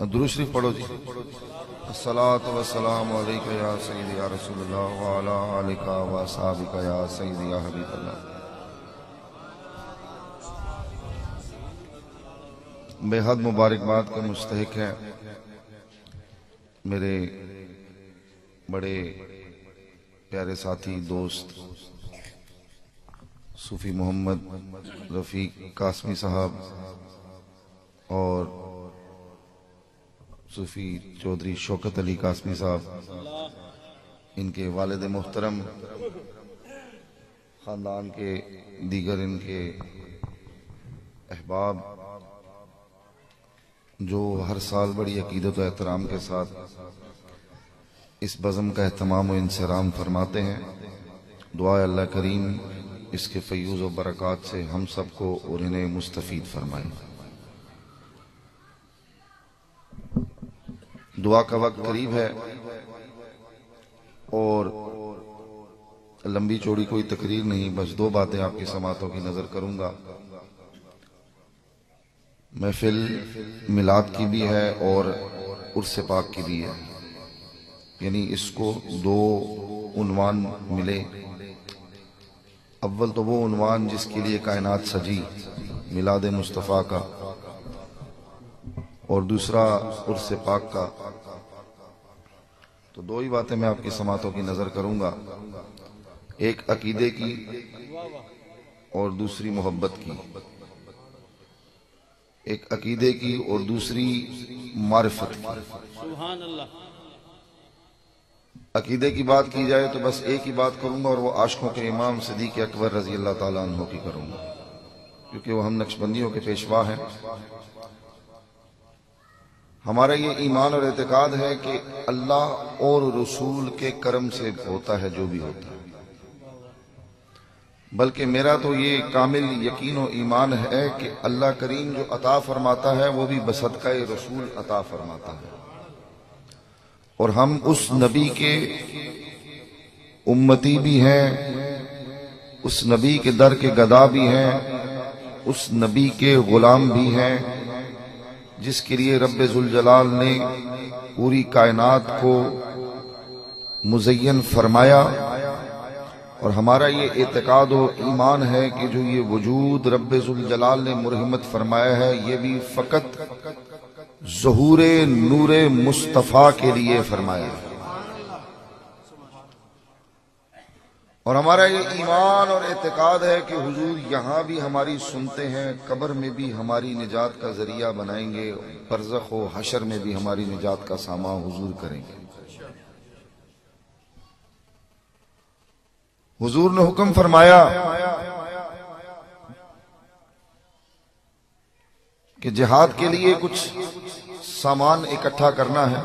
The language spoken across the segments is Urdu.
درود شریف پڑھو جی۔ الصلاۃ والسلام علیکہ یا سیدی یا رسول اللہ وعلی آلک و اصحابک یا سیدی یا حبیب اللہ۔ بے حد مبارکباد کا مستحق ہے میرے بڑے پیارے ساتھی دوست صوفی محمد رفیق قاسمی صاحب اور صوفی چودھری شوکت علی قاسمی صاحب، ان کے والد محترم، خاندان کے دیگر ان کے احباب جو ہر سال بڑی عقیدت و احترام کے ساتھ اس بزم کا اہتمام و انصرام فرماتے ہیں، دعا اللہ کریم اس کے فیوز و برکات سے ہم سب کو اور انہیں مستفید فرمائے۔ دعا کا وقت قریب ہے اور لمبی چوڑی کوئی تقریر نہیں، بس دو باتیں آپ کی سماعتوں کی نظر کروں گا۔ محفل میلاد کی بھی ہے اور عرس پاک کی بھی ہے، یعنی اس کو دو عنوان ملے۔ اول تو وہ عنوان جس کے لیے کائنات سجی، میلاد مصطفیٰ کا، اور دوسرا عرس پاک کا، تو دو ہی باتیں میں آپ کی سماعتوں کی نظر کروں گا، ایک عقیدے کی اور دوسری محبت کی، ایک عقیدے کی اور دوسری معرفت کی۔ سبحان اللہ۔ عقیدے کی بات کی جائے تو بس ایک ہی بات کروں گا اور وہ عاشقوں کے امام صدیق اکبر رضی اللہ تعالیٰ عنہ کی کروں گا، کیونکہ وہ ہم نقشبندیوں کے پیشوا ہیں۔ ہمارا یہ ایمان اور اعتقاد ہے کہ اللہ اور رسول کے کرم سے ہوتا ہے جو بھی ہوتا ہے، بلکہ میرا تو یہ کامل یقین و ایمان ہے کہ اللہ کریم جو عطا فرماتا ہے وہ بھی بصدقہ رسول عطا فرماتا ہے، اور ہم اس نبی کے امتی بھی ہیں، اس نبی کے در کے گدا بھی ہیں، اس نبی کے غلام بھی ہیں جس کے لیے رب ذوالجلال نے پوری کائنات کو مزین فرمایا، اور ہمارا یہ اعتقاد و ایمان ہے کہ جو یہ وجود رب ذوالجلال نے مرحمت فرمایا ہے یہ بھی فقط ظہور نور مصطفیٰ کے لیے فرمایا ہے۔ اور ہمارا یہ ایمان اور اعتقاد ہے کہ حضور یہاں بھی ہماری سنتے ہیں، قبر میں بھی ہماری نجات کا ذریعہ بنائیں گے، برزخ و حشر میں بھی ہماری نجات کا سامان حضور کریں گے۔ حضور نے حکم فرمایا کہ جہاد کے لیے کچھ سامان اکٹھا کرنا ہے،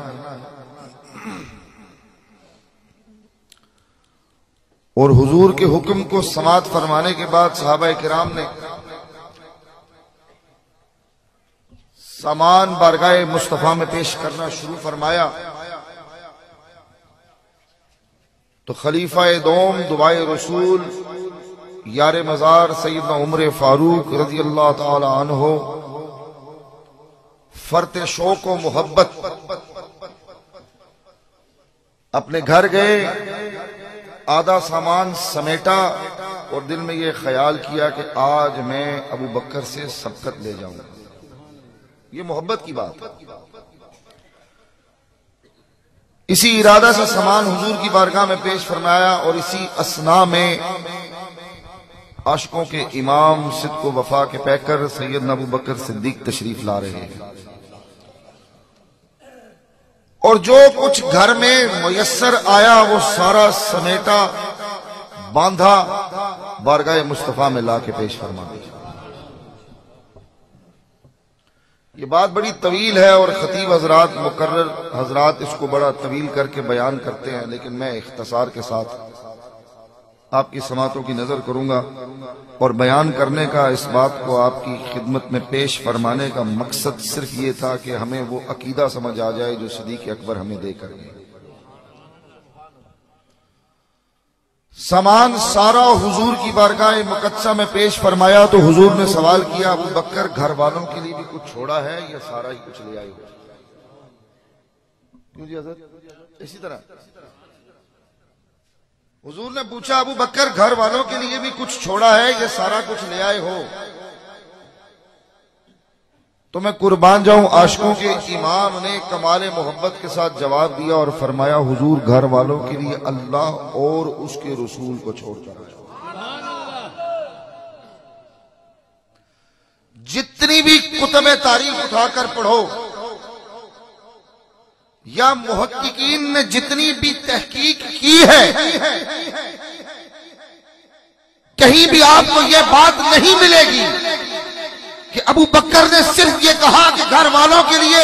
اور حضور کے حکم کو سماعت فرمانے کے بعد صحابہ کرام نے سامان بارگاہ مصطفیٰ میں پیش کرنا شروع فرمایا، تو خلیفہ دوم دعائے رسول یار مزار سیدنا عمر فاروق رضی اللہ تعالی عنہ فرط شوق و محبت اپنے گھر گئے، آدھا سامان سمیٹا اور دل میں یہ خیال کیا کہ آج میں ابو بکر سے سبقت لے جاؤں گا۔ یہ محبت کی بات ہے۔ اسی ارادہ سے سامان حضور کی بارگاہ میں پیش فرمایا، اور اسی اثناء میں عاشقوں کے امام صدق و وفا کے پیکر سیدنا ابو بکر صدیق تشریف لا رہے ہیں، اور جو کچھ گھر میں میسر آیا وہ سارا سمیٹا، باندھا، بارگاہ مصطفیٰ میں لا کے پیش فرما دیا۔ یہ بات بڑی طویل ہے اور خطیب حضرات مقرر حضرات اس کو بڑا طویل کر کے بیان کرتے ہیں، لیکن میں اختصار کے ساتھ آپ کی سماعتوں کی نظر کروں گا، اور بیان کرنے کا اس بات کو آپ کی خدمت میں پیش فرمانے کا مقصد صرف یہ تھا کہ ہمیں وہ عقیدہ سمجھ آ جائے جو صدیق اکبر ہمیں دے کر گئے۔ سامان سارا حضور کی بارگاہ مقدسہ میں پیش فرمایا تو حضور نے سوال کیا، ابو بکر گھر والوں کے لیے بھی کچھ چھوڑا ہے یا سارا ہی کچھ لے آئے ہو؟ کیوں جی حضرت؟ اسی طرح حضور نے پوچھا ابو بکر گھر والوں کے لیے بھی کچھ چھوڑا ہے، یہ سارا کچھ لے آئے ہو؟ تو میں قربان جاؤں، عاشقوں کے امام نے کمال محبت کے ساتھ جواب دیا اور فرمایا حضور گھر والوں کے لیے اللہ اور اس کے رسول کو چھوڑ کر آئے۔ جتنی بھی کتب تاریخ اٹھا کر پڑھو یا محققین نے جتنی بھی تحقیق کی ہے، کہیں بھی آپ کو یہ بات نہیں ملے گی کہ ابو بکر نے صرف یہ کہا کہ گھر والوں کے لیے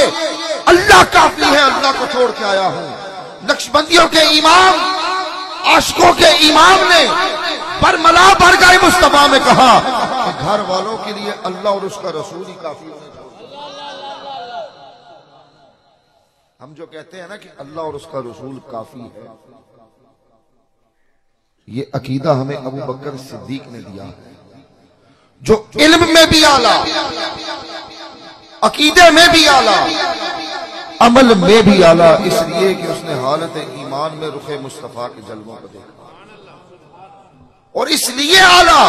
اللہ کافی ہے، اللہ کو چھوڑ کے آیا ہوں۔ نقشبندیوں کے امام، عاشقوں کے امام نے برملا برگاہ مصطفیٰ میں کہا کہ گھر والوں کے لیے اللہ اور اس کا رسول ہی کافی ہے۔ ہم جو کہتے ہیں نا کہ اللہ اور اس کا رسول کافی ہے، یہ عقیدہ ہمیں ابو بکر صدیق نے دیا ہے، جو علم میں بھی اعلیٰ، عقیدے میں بھی اعلیٰ، عمل میں بھی اعلیٰ، اس لیے کہ اس نے حالت ایمان میں رخ مصطفیٰ کے جلووں کو دیکھا، اور اس لیے اعلیٰ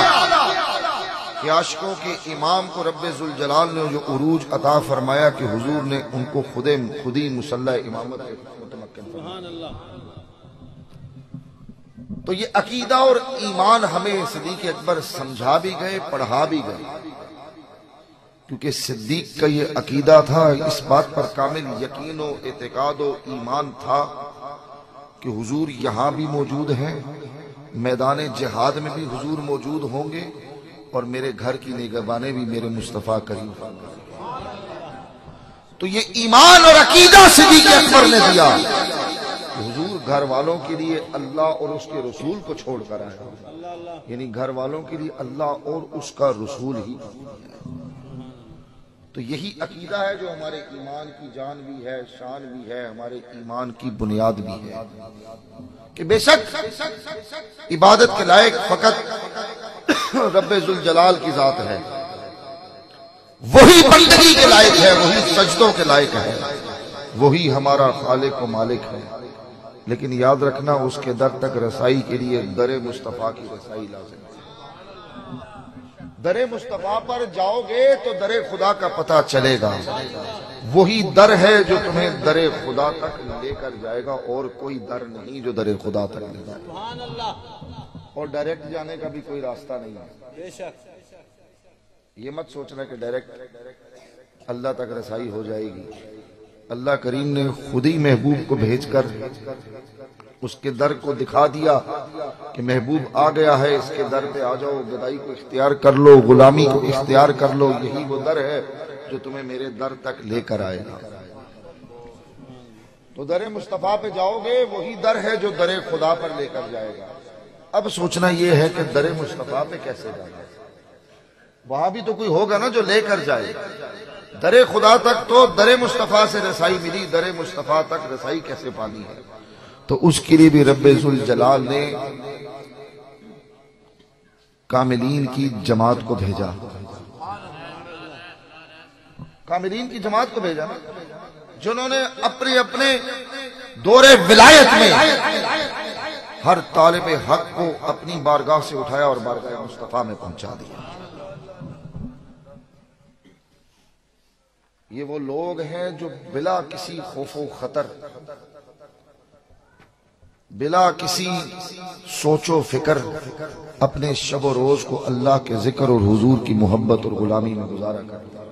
کہ عاشقوں کے امام کو رب ذوالجلال نے جو عروج عطا فرمایا کہ حضور نے ان کو خودی مصلی امامت کے متمکن فرمایا۔ تو یہ عقیدہ اور ایمان ہمیں صدیق اکبر سمجھا بھی گئے، پڑھا بھی گئے، کیونکہ صدیق کا یہ عقیدہ تھا، اس بات پر کامل یقین و اعتقاد و ایمان تھا کہ حضور یہاں بھی موجود ہیں، میدان جہاد میں بھی حضور موجود ہوں گے، اور میرے گھر کی نگہبانیں بھی میرے مصطفیٰ کریم فرمائیں۔ تو یہ ایمان اور عقیدہ صدیق اکبر نے دیا کہ حضور گھر والوں کے لیے اللہ اور اس کے رسول کو چھوڑ کر آیا، یعنی گھر والوں کے لیے اللہ اور اس کا رسول ہی۔ تو یہی عقیدہ ہے جو ہمارے ایمان کی جان بھی ہے، شان بھی ہے، ہمارے ایمان کی بنیاد بھی ہے، کہ بے شک عبادت کے لائق فقط رب ذوالجلال کی ذات ہے، وہی بندگی کے لائق ہے، وہی سجدوں کے لائق ہے، وہی ہمارا خالق و مالک ہے۔ لیکن یاد رکھنا اس کے در تک رسائی کے لیے در مصطفیٰ کی رسائی لازم ہے۔ در مصطفیٰ پر جاؤ گے تو در خدا کا پتہ چلے گا، وہی در ہے جو تمہیں در خدا تک لے کر جائے گا، اور کوئی در نہیں جو در خدا تک لے جائے گا، اور ڈائریکٹ جانے کا بھی کوئی راستہ نہیں ہے۔ یہ مت سوچنا کہ ڈائریکٹ اللہ تک رسائی ہو جائے گی۔ اللہ کریم نے خود ہی محبوب کو بھیج کر اس کے در کو دکھا دیا کہ محبوب آ گیا ہے، اس کے در پہ آ جاؤ، گدائی کو اختیار کر لو، غلامی کو اختیار کر لو، یہی وہ در ہے جو تمہیں میرے در تک لے کر آئے گا۔ تو در مصطفیٰ پہ جاؤ گے، وہی در ہے جو در خدا پر لے کر جائے گا۔ اب سوچنا یہ ہے کہ در مصطفیٰ پہ کیسے جانا ہے؟ وہاں بھی تو کوئی ہوگا نا جو لے کر جائے۔ در خدا تک تو در مصطفیٰ سے رسائی ملی، در مصطفیٰ تک رسائی کیسے پانی ہے؟ تو اس کے لیے بھی رب ذوالجلال نے کاملین کی جماعت کو بھیجا، کاملین کی جماعت کو بھیجا نا، جنہوں نے اپنے اپنے دور ولایت میں ہر طالب حق کو اپنی بارگاہ سے اٹھایا اور بارگاہ مصطفیٰ میں پہنچا دیا۔ یہ وہ لوگ ہیں جو بلا کسی خوف و خطر، بلا کسی سوچ و فکر اپنے شب و روز کو اللہ کے ذکر اور حضور کی محبت اور غلامی میں گزارا کرتا۔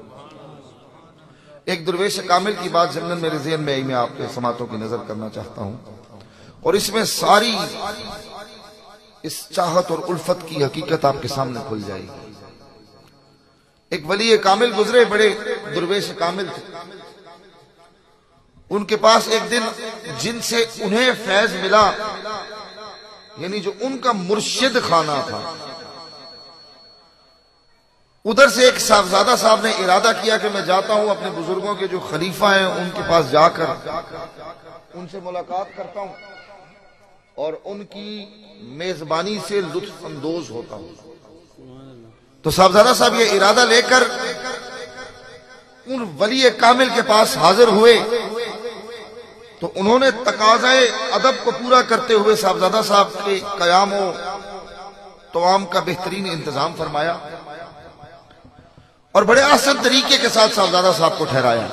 ایک درویش کامل کی بات ضمن میرے ذہن میں آئی، میں آپ کے سماعتوں کی نظر کرنا چاہتا ہوں، اور اس میں ساری اس چاہت اور الفت کی حقیقت آپ کے سامنے کھل جائے گی۔ ایک ولی کامل گزرے، بڑے درویش کامل تھے، ان کے پاس ایک دن جن سے انہیں فیض ملا، یعنی جو ان کا مرشد خانہ تھا، ادھر سے ایک صاحبزادہ صاحب نے ارادہ کیا کہ میں جاتا ہوں اپنے بزرگوں کے جو خلیفہ ہیں ان کے پاس جا کر ان سے ملاقات کرتا ہوں اور ان کی میزبانی سے لطف اندوز ہوتا ہوں۔ تو صاحبزادہ صاحب یہ ارادہ لے کر ان ولی کامل کے پاس حاضر ہوئے تو انہوں نے تقاضۂ ادب کو پورا کرتے ہوئے صاحبزادہ صاحب کے قیام و توام کا بہترین انتظام فرمایا اور بڑے احسن طریقے کے ساتھ صاحبزادہ صاحب کو ٹھہرایا.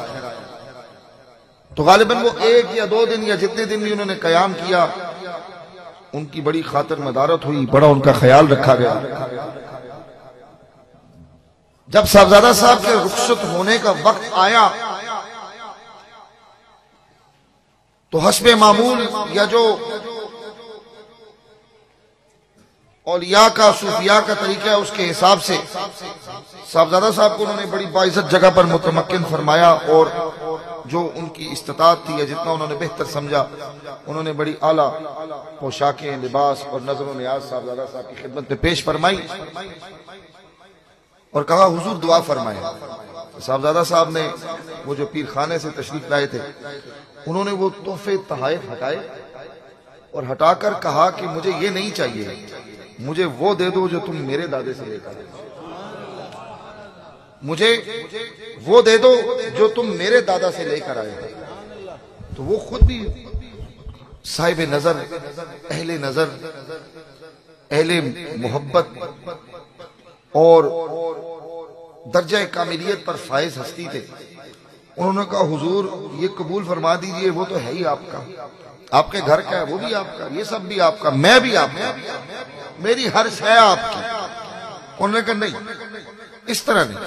تو غالباً وہ 1 یا 2 دن یا جتنے دن بھی انہوں نے قیام کیا ان کی بڑی خاطر مدارت ہوئی, بڑا ان کا خیال رکھا گیا. جب صاحبزادہ صاحب کے رخصت ہونے کا وقت آیا تو حسب معمول یا جو اولیاء کا صوفیاء کا طریقہ ہے اس کے حساب سے صاحبزادہ صاحب کو انہوں نے بڑی باعزت جگہ پر متمکن فرمایا اور جو ان کی استطاعت تھی یا جتنا انہوں نے بہتر سمجھا انہوں نے بڑی اعلیٰ پوشاکیں, لباس اور نظر و نیاز صاحبزادہ صاحب کی خدمت میں پیش فرمائی اور کہا حضور دعا فرمائیں. صاحبزادہ صاحب نے وہ جو پیر خانے سے تشریف لائے تھے انہوں نے وہ تحفے تحائف ہٹائے اور ہٹا کر کہا کہ مجھے یہ نہیں چاہیے, مجھے وہ دے دو جو تم میرے دادے سے لے کر آئے, مجھے وہ دے دو جو تم میرے دادا سے لے کر آئے. تو وہ خود بھی صاحب نظر, اہل محبت اور درجہ کاملیت پر فائز ہستی تھے. انہوں نے کہا حضور یہ قبول فرما دیجئے, وہ تو ہے ہی آپ کا, آپ کے گھر کا ہے, وہ بھی آپ کا, یہ سب بھی آپ کا, میں بھی آپ کا, میری ہر شے آپ کی. انہوں نے کہا نہیں اس طرح نہیں,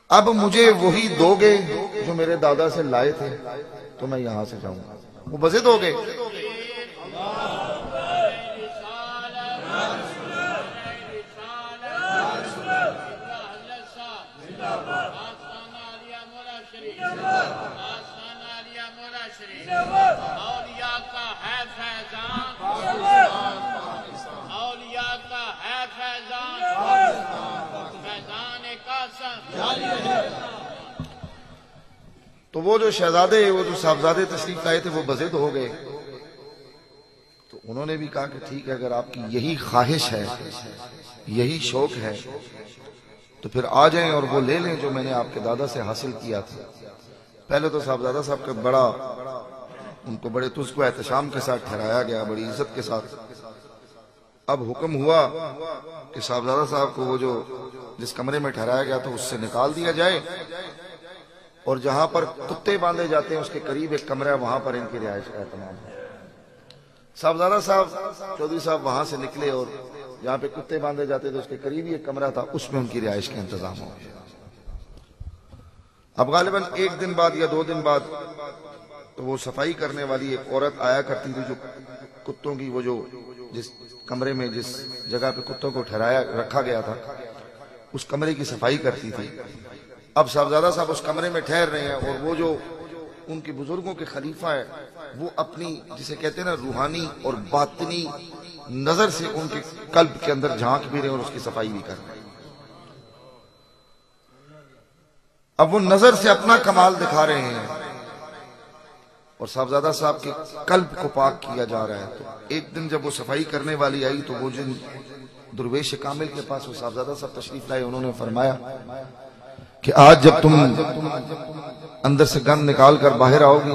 اب مجھے وہی دو گے جو میرے دادا سے لائے تھے تو میں یہاں سے جاؤں گا. وہ بزد ہو گئے. تو وہ جو شہزادے, وہ جو صاحبزادے تشریف لائے تھے وہ بزد ہو گئے. تو انہوں نے بھی کہا کہ ٹھیک ہے, اگر آپ کی یہی خواہش ہے, یہی شوق ہے تو پھر آ جائیں اور وہ لے لیں جو میں نے آپ کے دادا سے حاصل کیا تھا. پہلے تو صاحبزادہ صاحب کا بڑا ان کو بڑے تجھ کو احتشام کے ساتھ ٹھہرایا گیا, بڑی عزت کے ساتھ. اب حکم ہوا کہ صاحبزادہ صاحب کو وہ جو جس کمرے میں ٹھہرایا گیا تھا اس سے نکال دیا جائے اور جہاں پر کتے باندھے جاتے ہیں اس کے قریب ایک کمرہ ہے, وہاں پر ان کی رہائش کا اہتمام ہے. صاحبزادہ صاحب چودھری صاحب وہاں سے نکلے اور جہاں پہ کتے باندھے جاتے تھے اس کے قریب ہی ایک کمرہ تھا, اس میں ان کی رہائش کا انتظام ہو گیا. اب غالباً 1 دن بعد یا 2 دن بعد تو وہ صفائی کرنے والی ایک عورت آیا کرتی تھی جو کتوں کی وہ جو جس کمرے میں جس جگہ پہ کتوں کو ٹھہرایا رکھا گیا تھا اس کمرے کی صفائی کرتی تھی. اب صاحبزادہ صاحب اس کمرے میں ٹھہر رہے ہیں اور وہ جو ان کے بزرگوں کے خلیفہ ہے وہ اپنی جسے کہتے ہیں نا روحانی اور باطنی نظر سے ان کے قلب کے اندر جھانک بھی رہے اور اس کی صفائی بھی کر رہے ہیں. اب وہ نظر سے اپنا کمال دکھا رہے ہیں اور صاحبزادہ صاحب کے قلب کو پاک کیا جا رہا ہے. تو ایک دن جب وہ صفائی کرنے والی آئی تو وہ جن درویش کامل کے پاس وہ صاحبزادہ صاحب تشریف لائے, انہوں نے فرمایا کہ آج جب تم اندر سے گند نکال کر باہر آؤ گی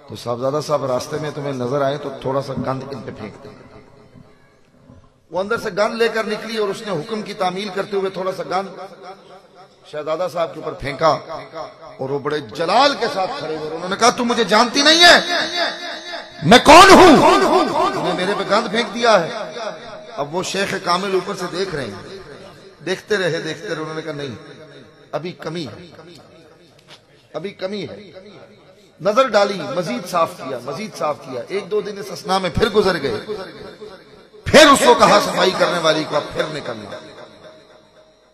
تو صاحبزادہ صاحب راستے میں تمہیں نظر آئے تو تھوڑا سا گند ان پہ پھینک دیں. وہ اندر سے گند لے کر نکلی اور اس نے حکم کی تعمیل کرتے ہوئے تھوڑا سا گند شہزادہ صاحب کے اوپر پھینکا اور وہ بڑے جلال کے ساتھ کھڑے ہوئے. انہوں نے کہا تم مجھے جانتی نہیں ہے, میں کون ہوں, تم نے میرے پہ گند پھینک دیا ہے. اب وہ شیخ کامل اوپر سے دیکھ رہے ہیں, دیکھتے رہے. انہوں نے کہا نہیں, ابھی کمی ہے. نظر ڈالی, مزید صاف کیا. 1-2 دن اس اسنا میں پھر گزر گئے. پھر اس کو کہا صفائی کرنے والی کو اب پھر نکلنا.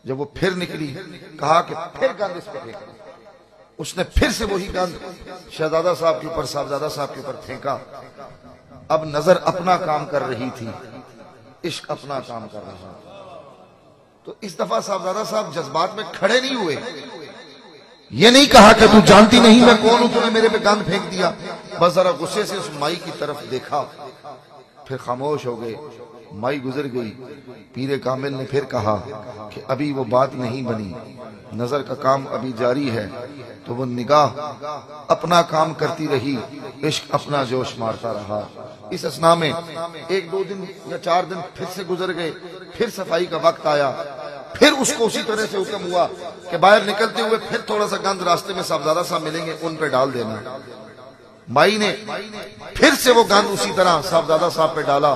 جب وہ پھر نکلی کہا کہ پھر گند اس پہ پھینکنا. اس نے پھر سے وہی گند شہزادہ صاحب کے اوپر صاحبزادہ صاحب کے اوپر پھینکا. اب نظر اپنا کام کر رہی تھی, عشق اپنا کام کر رہا تھا. تو اس دفعہ صاحبزادہ صاحب جذبات میں کھڑے نہیں ہوئے, یہ نہیں کہا کہ تو جانتی نہیں میں کون ہوں, تو نے میرے پہ گند پھینک دیا. بس ذرا غصے سے اس مائی کی طرف دیکھا پھر خاموش ہو گئے. مائی گزر گئی. پیر کامل نے پھر کہا کہ ابھی وہ بات نہیں بنی، نظر کا کام ابھی جاری ہے. تو وہ نگاہ اپنا کام کرتی رہی، عشق اپنا جوش مارتا رہا. اس اثناء میں 1-2 دن یا 4 دن پھر سے گزر گئے. پھر صفائی کا وقت آیا. پھر اس کو اسی طرح سے حکم ہوا کہ باہر نکلتے ہوئے پھر تھوڑا سا گند راستے میں صاحبزادہ صاحب ملیں گے، ان پہ ڈال دینا. مائی نے پھر سے وہ گند اسی طرح صاحبزادہ صاحب پہ ڈالا.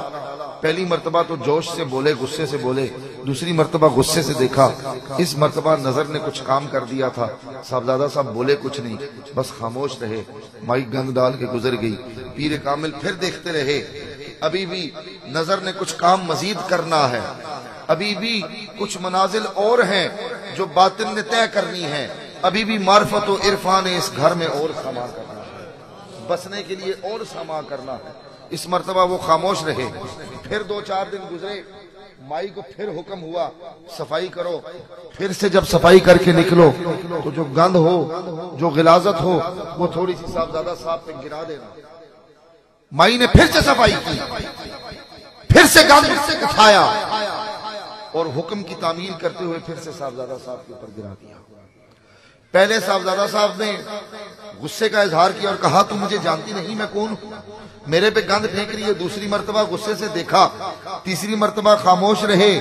پہلی مرتبہ تو جوش سے بولے، غصے سے بولے. دوسری مرتبہ غصے سے دیکھا. اس مرتبہ نظر نے کچھ کام کر دیا تھا. صاحبزادہ صاحب بولے کچھ نہیں، بس خاموش رہے. مائی گند ڈال کے گزر گئی. پیر کامل پھر دیکھتے رہے. ابھی بھی نظر نے کچھ کام مزید کرنا ہے، ابھی بھی کچھ منازل اور ہیں جو باطن نے طے کرنی ہے. ابھی بھی معرفت و عرفان اس گھر میں اور سما کرنا ہے، بسنے کے لیے اور سما کرنا ہے. اس مرتبہ وہ خاموش رہے. پھر 2-4 دن گزرے. مائی کو پھر حکم ہوا صفائی کرو. پھر سے جب صفائی کر کے نکلو تو جو گند ہو، جو غلاظت ہو، وہ تھوڑی سی صاحبزادہ صاحب پہ گرا دینا. مائی نے پھر سے صفائی کی، پھر سے گند اٹھایا اور حکم کی تعمیل کرتے ہوئے پھر سے صاحبزادہ صاحب کے اوپر گرا دیا. پہلے صاحبزادہ صاحب نے غصے کا اظہار کیا اور کہا تم مجھے جانتی نہیں میں کون ہوں، میرے پہ گند پھینک رہی ہے. دوسری مرتبہ غصے سے دیکھا. تیسری مرتبہ خاموش رہے.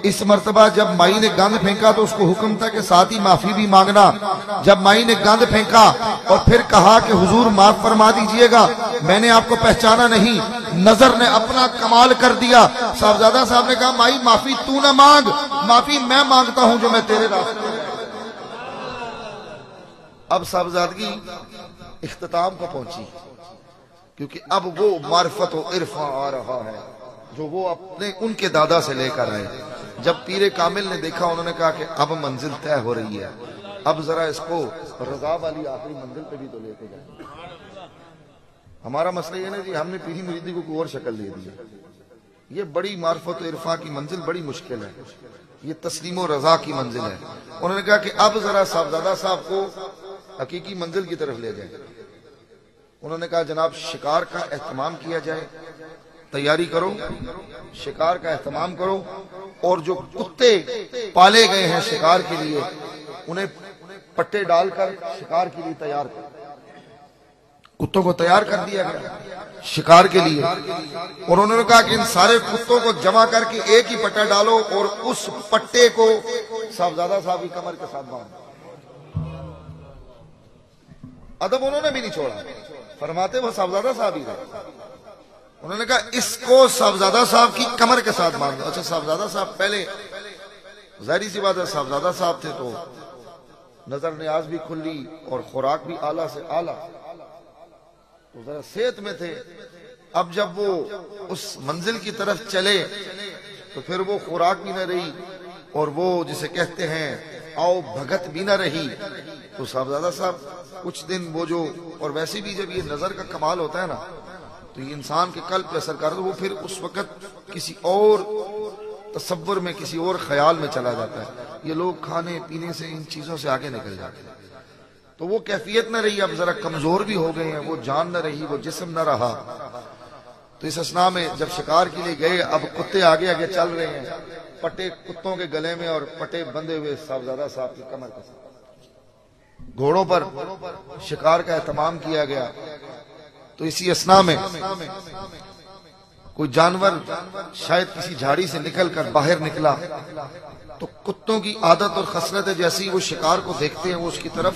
اس مرتبہ جب مائی نے گند پھینکا تو اس کو حکم تھا کہ ساتھ ہی معافی بھی مانگنا. جب مائی نے گند پھینکا اور پھر کہا کہ حضور معاف فرما دیجئے گا، میں نے آپ کو پہچانا نہیں، نظر نے اپنا کمال کر دیا. صاحبزادہ صاحب نے کہا مائی معافی تو نہ مانگ، معافی میں مانگتا ہوں جو میں تیرے راستے میں. اب صاحبزادگی اختتام کو پہنچی، کیونکہ اب وہ معرفت و عرفان آ رہا ہے جو وہ اپنے ان کے دادا سے لے کر آئے. جب پیر کامل نے دیکھا، انہوں نے کہا کہ اب منزل طے ہو رہی ہے، اب ذرا اس کو رضا والی آخری منزل پہ بھی تو لے کے جائیں. ہمارا مسئلہ یہ نہیں جی ہم نے پیری مریدی کو کوئی اور شکل دے دی. یہ بڑی معرفت و عرفان کی منزل بڑی مشکل ہے، یہ تسلیم و رضا کی منزل ہے. انہوں نے کہا کہ اب ذرا صاحبزادہ صاحب کو حقیقی منزل کی طرف لے جائیں. انہوں نے کہا جناب شکار کا اہتمام کیا جائے، تیاری کرو، شکار کا اہتمام کرو، اور جو کتے پالے گئے ہیں شکار کے لیے انہیں پٹے ڈال کر شکار کے لیے تیار کرو. کتوں کو تیار کر دیا گیا شکار کے لیے، اور انہوں نے کہا کہ ان سارے کتوں کو جمع کر کے ایک ہی پٹا ڈالو اور اس پٹے کو صاحبزادہ صاحب کی کمر کے ساتھ باندھو. ادب انہوں نے بھی نہیں چھوڑا، فرماتے وہ صاحبزادہ صاحب ہی رہے. انہوں نے کہا اس کو صاحبزادہ صاحب کی کمر کے ساتھ باندھ دو. اچھا صاحبزادہ صاحب پہلے ظاہری سی بات ہے صاحبزادہ صاحب تھے تو نظر نیاز بھی کھلی اور خوراک بھی اعلیٰ سے اعلیٰ، تو ذرا صحت میں تھے. اب جب وہ اس منزل کی طرف چلے تو پھر وہ خوراک بھی نہ رہی اور وہ جسے کہتے ہیں آؤ بھگت بھی نہ رہی. تو صاحبزادہ صاحب کچھ دن وہ جو، اور ویسے بھی جب یہ نظر کا کمال ہوتا ہے نا تو یہ انسان کے قلب پہ اثر کرتا ہے، وہ پھر اس وقت کسی اور تصور میں، کسی اور خیال میں چلا جاتا ہے. یہ لوگ کھانے پینے سے ان چیزوں سے آگے نکل جاتے ہیں. تو وہ کیفیت نہ رہی، اب ذرا کمزور بھی ہو گئے ہیں، وہ جان نہ رہی، وہ جسم نہ رہا. تو اس اثناء میں جب شکار کے لیے گئے، اب کتے آگے آگے چل رہے ہیں، پٹے کتوں کے گلے میں اور پٹے بندھے ہوئے صاحبزادہ صاحب کی کمر کے ساتھ. گھوڑوں پر شکار کا اہتمام کیا گیا. تو اسی اثناء میں کوئی جانور شاید کسی جھاڑی سے نکل کر باہر نکلا تو کتوں کی عادت اور خصلت ہے جیسی وہ شکار کو دیکھتے ہیں وہ اس کی طرف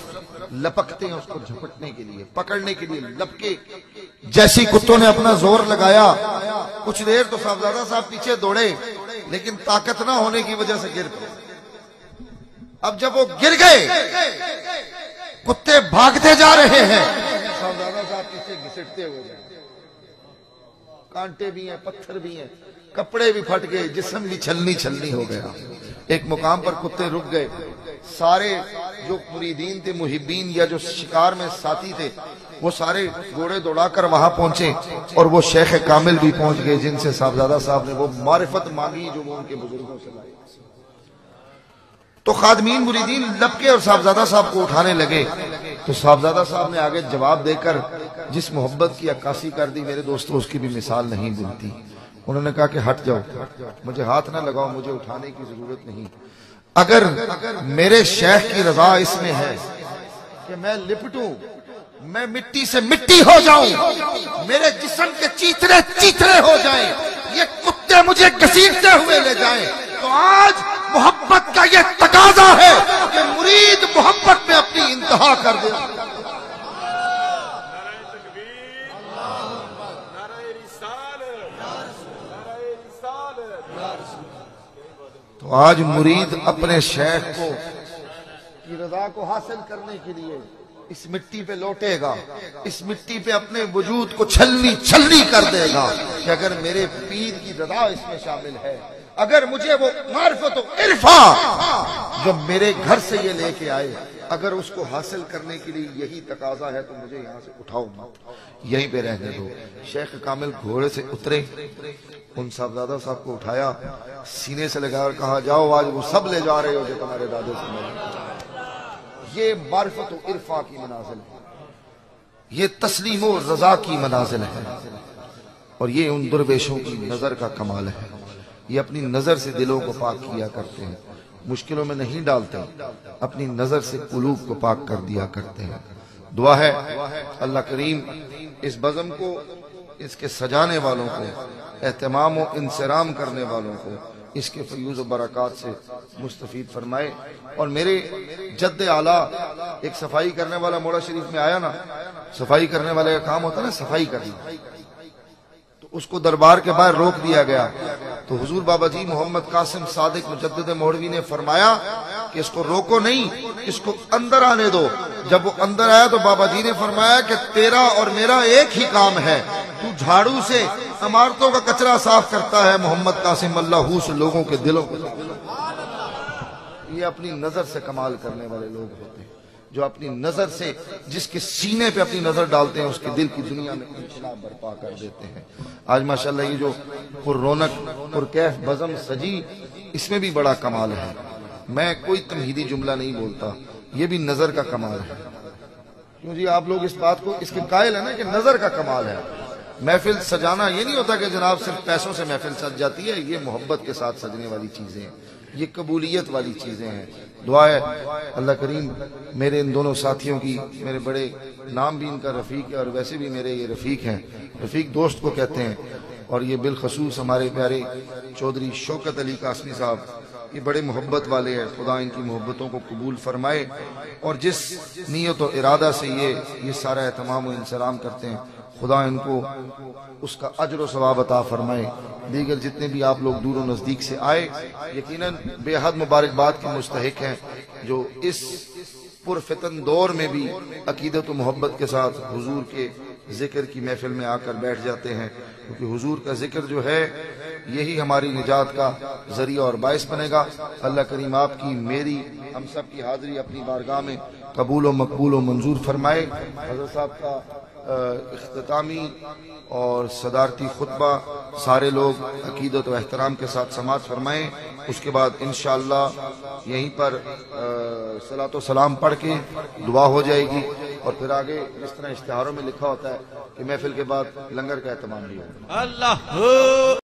لپکتے ہیں، اس کو جھپٹنے کے لیے، پکڑنے کے لیے لپکے. جیسی کتوں نے اپنا زور لگایا، کچھ دیر تو صاحبزادہ صاحب پیچھے دوڑے لیکن طاقت نہ ہونے کی وجہ سے گر پڑے. اب جب وہ گر گئے کتے بھاگتے جا رہے ہیں، صاحبزادہ صاحب پیچھے گھسٹتے ہوئے گئے. کانٹے بھی ہیں، پتھر بھی ہیں، کپڑے بھی پھٹ گئے، جسم بھی چھلنی چھلنی ہو گیا. ایک مقام پر کتے رک گئے. سارے جو مریدین تھے، محبین یا جو شکار میں ساتھی تھے، وہ سارے گھوڑے دوڑا کر وہاں پہنچے اور وہ شیخ کامل بھی پہنچ گئے جن سے صاحبزادہ صاحب نے وہ معرفت مانگی جو وہ ان کے بزرگوں سے لائی. تو خادمین مریدین لپکے اور صاحبزادہ صاحب کو اٹھانے لگے. تو صاحبزادہ صاحب نے آگے جواب دے کر جس محبت کی عکاسی کر دی میرے دوستوں، اس کی بھی مثال نہیں ملتی۔ انہوں نے کہا کہ ہٹ جاؤ، مجھے ہاتھ نہ لگاؤ، مجھے اٹھانے کی ضرورت نہیں۔ اگر میرے شیخ کی رضا اس میں ہے کہ میں لپٹوں، میں مٹی سے مٹی ہو جاؤں، میرے جسم کے چیترے چیترے ہو جائیں، یہ کتے مجھے گھسیٹتے ہوئے لے جائیں، تو آج محبت کا یہ تقاضا ہے کہ مرید محبت میں اپنی انتہا کر دے۔ تو آج مرید اپنے شیخ کو کی رضا کو حاصل کرنے کے لیے اس مٹی پہ لوٹے گا، اس مٹی پہ اپنے وجود کو چھلنی چھلنی کر دے گا کہ اگر میرے پیر کی رضا اس میں شامل ہے، اگر مجھے وہ معرفت و عرفا جو میرے گھر سے یہ لے کے آئے، اگر اس کو حاصل کرنے کے لیے یہی تقاضا ہے تو مجھے یہاں سے اٹھاؤ مت، یہیں پہ رہنے دو۔ شیخ کامل گھوڑے سے اترے، ان صاحبزادہ صاحب کو اٹھایا، سینے سے لگا اور کہا جاؤ آج وہ سب لے جا رہے ہو جو تمہارے دادے سے ملے۔ یہ معرفت و عرفا کی منازل ہے، یہ تسلیم و رضا کی منازل ہے، اور یہ ان درویشوں کی نظر کا کمال ہے۔ یہ اپنی نظر سے دلوں کو پاک کیا کرتے ہیں، مشکلوں میں نہیں ڈالتے، اپنی نظر سے قلوب کو پاک کر دیا کرتے ہیں۔ دعا ہے اللہ کریم اس بزم کو، اس کے سجانے والوں کو، اہتمام و انصرام کرنے والوں کو اس کے فیوز و برکات سے مستفید فرمائے۔ اور میرے جد اعلیٰ، ایک صفائی کرنے والا موڑا شریف میں آیا نا، صفائی کرنے والے کا کام ہوتا ہے نا صفائی کرنا، تو اس کو دربار کے باہر روک دیا گیا، تو حضور بابا جی محمد قاسم صادق مجدد مولوی نے فرمایا کہ اس کو روکو نہیں، اس کو اندر آنے دو۔ جب وہ اندر آیا تو بابا جی نے فرمایا کہ تیرا اور میرا ایک ہی کام ہے، تو جھاڑو سے عمارتوں کا کچرا صاف کرتا ہے، محمد قاسم اللہ سے لوگوں کے دلوں کو۔ یہ اپنی نظر سے کمال کرنے والے لوگ ہوتے ہیں، جو اپنی نظر سے، جس کے سینے پہ اپنی نظر ڈالتے ہیں، اس کے دل کی دنیا میں انقلاب برپا کر دیتے ہیں۔ آج ماشاءاللہ یہ جو پر رونق پر کیف بزم سجی، اس میں بھی بڑا کمال ہے۔ میں کوئی تمہیدی جملہ نہیں بولتا، یہ بھی نظر کا کمال ہے۔ کیوں جی آپ لوگ اس بات کو اس کے قائل ہیں نا کہ نظر کا کمال ہے۔ محفل سجانا یہ نہیں ہوتا کہ جناب صرف پیسوں سے محفل سج جاتی ہے، یہ محبت کے ساتھ سجنے والی چیزیں ہیں، یہ قبولیت والی چیزیں ہیں۔ دعا ہے اللہ کریم میرے ان دونوں ساتھیوں کی، میرے بڑے نام بھی ان کا رفیق ہے اور ویسے بھی میرے یہ رفیق ہیں، رفیق دوست کو کہتے ہیں، اور یہ بالخصوص ہمارے پیارے چودھری شوکت علی قاسمی صاحب، یہ بڑے محبت والے ہیں۔ خدا ان کی محبتوں کو قبول فرمائے، اور جس نیت و ارادہ سے یہ سارا اہتمام و انصرام کرتے ہیں، خدا ان کو اس کا اجر و ثواب عطا فرمائے۔ دیگر جتنے بھی آپ لوگ دور و نزدیک سے آئے، یقیناً بے حد مبارکباد کے مستحق ہیں، جو اس پرفتن دور میں بھی عقیدت و محبت کے ساتھ حضور کے ذکر کی محفل میں آ کر بیٹھ جاتے ہیں، کیونکہ حضور کا ذکر جو ہے یہی ہماری نجات کا ذریعہ اور باعث بنے گا۔ اللہ کریم آپ کی، میری، ہم سب کی حاضری اپنی بارگاہ میں قبول و مقبول و منظور فرمائے۔ حضرت صاحب کا اختتامی اور صدارتی خطبہ سارے لوگ عقیدت و احترام کے ساتھ سماعت فرمائیں، اس کے بعد انشاءاللہ یہیں پر صلاۃ و سلام پڑھ کے دعا ہو جائے گی، اور پھر آگے جس طرح اشتہاروں میں لکھا ہوتا ہے کہ محفل کے بعد لنگر کا اہتمام بھی ہوگا۔ اللہ